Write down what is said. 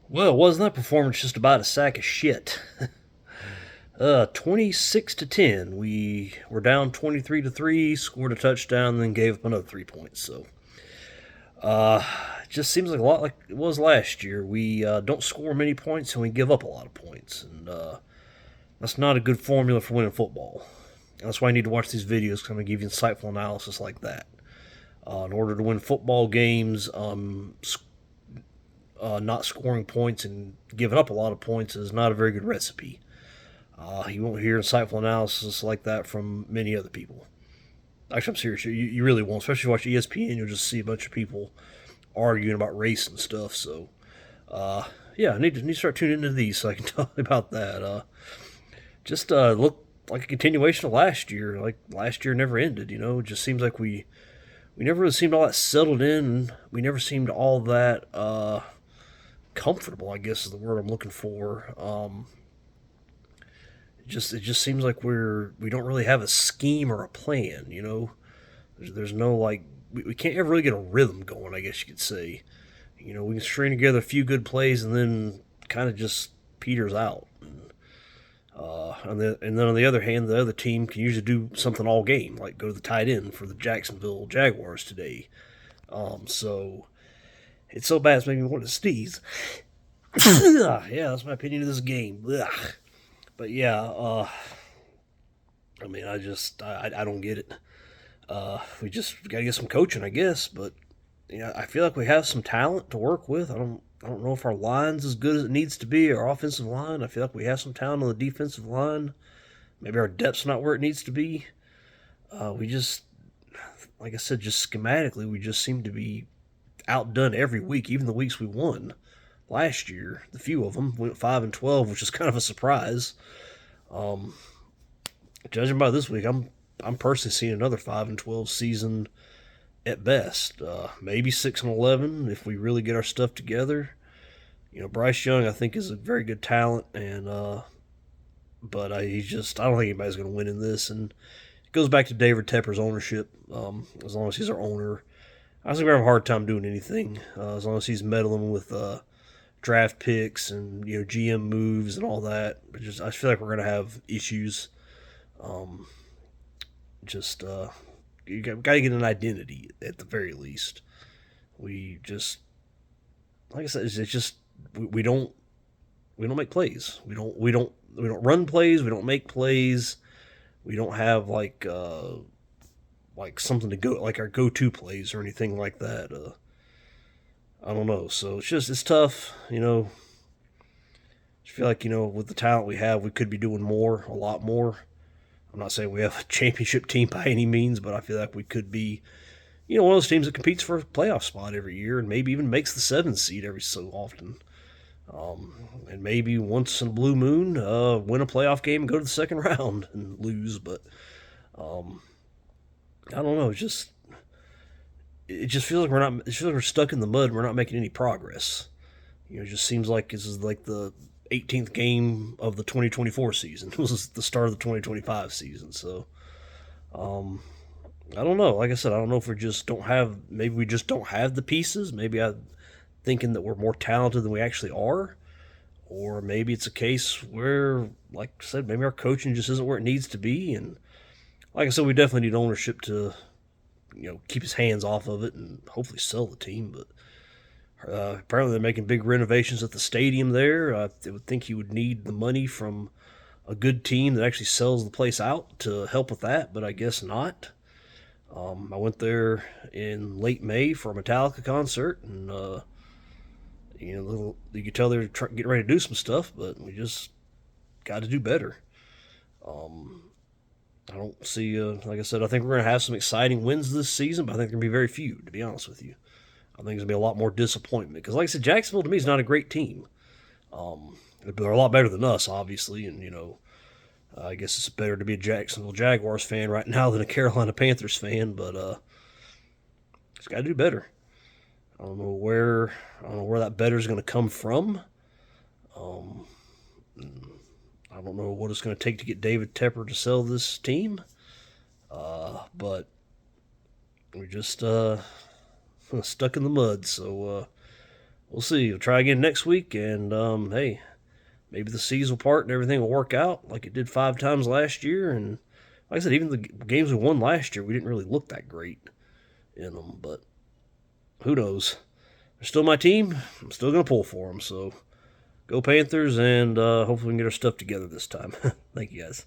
Well, wasn't that performance just about a sack of shit? 26-10. We were down 23-3, scored a touchdown, then gave up another 3 points. So, it just seems like a lot like it was last year. We don't score many points and we give up a lot of points, and that's not a good formula for winning football. And that's why I need to watch these videos because I'm going to give you insightful analysis like that. In order to win football games, not scoring points and giving up a lot of points is not a very good recipe. You won't hear insightful analysis like that from many other people. Actually, I'm serious. You really won't. Especially if you watch ESPN, you'll just see a bunch of people arguing about race and stuff. So, yeah, I need to start tuning into these so I can talk about that. Just look like a continuation of last year. Like last year never ended. It just seems like we never really seemed all that settled in. We never seemed all that comfortable, I guess is the word I'm looking for. It just seems like we don't really have a scheme or a plan. There's no like we can't ever really get a rhythm going. I guess you could say. We can string together a few good plays and then kind of just peters out. And then on the other hand, the other team can usually do something all game, like go to the tight end for the Jacksonville Jaguars today. So it's so bad it's making me want to sneeze. Yeah, that's my opinion of this game. Ugh. But yeah, I mean, I don't get it. We just got to get some coaching, I guess. But I feel like we have some talent to work with. I don't know if our line's as good as it needs to be. Our offensive line, I feel like we have some talent on the defensive line. Maybe our depth's not where it needs to be. We just, like I said, just schematically, we just seem to be outdone every week, even the weeks we won last year. The few of them went 5-12, which is kind of a surprise. Um, Judging by this week, I'm personally seeing another 5-12 season at best. Maybe 6-11 if we really get our stuff together. Bryce Young I think is a very good talent, and but I don't think anybody's going to win in this. And it goes back to David Tepper's ownership. As long as he's our owner, I think we have a hard time doing anything. As long as he's meddling with draft picks and GM moves and all that. I feel like we're going to have issues. Um, just you got to get an identity at the very least. We just, like I said, it's just we don't make plays. We don't run plays. We don't make plays. We don't have like something to go like our go to plays or anything like that. I don't know. So it's tough. I feel like with the talent we have, we could be doing more, a lot more. I'm not saying we have a championship team by any means, but I feel like we could be, one of those teams that competes for a playoff spot every year and maybe even makes the 7th seed every so often. And maybe once in a blue moon, win a playoff game and go to the second round and lose. But um, I don't know. It just feels like it feels like we're stuck in the mud. And we're not making any progress. It just seems like this is like the 18th game of the 2024 season. It was the start of the 2025 season. So um, I don't know. Like I said, I don't know if we just don't have. Maybe we just don't have the pieces. Maybe I'm thinking that we're more talented than we actually are. Or maybe it's a case where, like I said, maybe our coaching just isn't where it needs to be. And like I said, we definitely need ownership to, keep his hands off of it and hopefully sell the team. But apparently they're making big renovations at the stadium there. I would think you would need the money from a good team that actually sells the place out to help with that, but I guess not. I went there in late May for a Metallica concert, and you could tell they're getting ready to do some stuff, but we just got to do better. Um, I don't see, like I said, I think we're going to have some exciting wins this season, but I think there are going to be very few, to be honest with you. I think there's going to be a lot more disappointment because, like I said, Jacksonville to me is not a great team. They're a lot better than us, obviously, and I guess it's better to be a Jacksonville Jaguars fan right now than a Carolina Panthers fan, but just got to do better. I don't know where that better is going to come from. Um, I don't know what it's going to take to get David Tepper to sell this team, but we're just stuck in the mud. So we'll see. We'll try again next week, and hey, maybe the seas will part and everything will work out like it did 5 times last year. And like I said, even the games we won last year, we didn't really look that great in them. But who knows? They're still my team. I'm still gonna pull for them. So go Panthers, and hopefully we can get our stuff together this time. Thank you guys.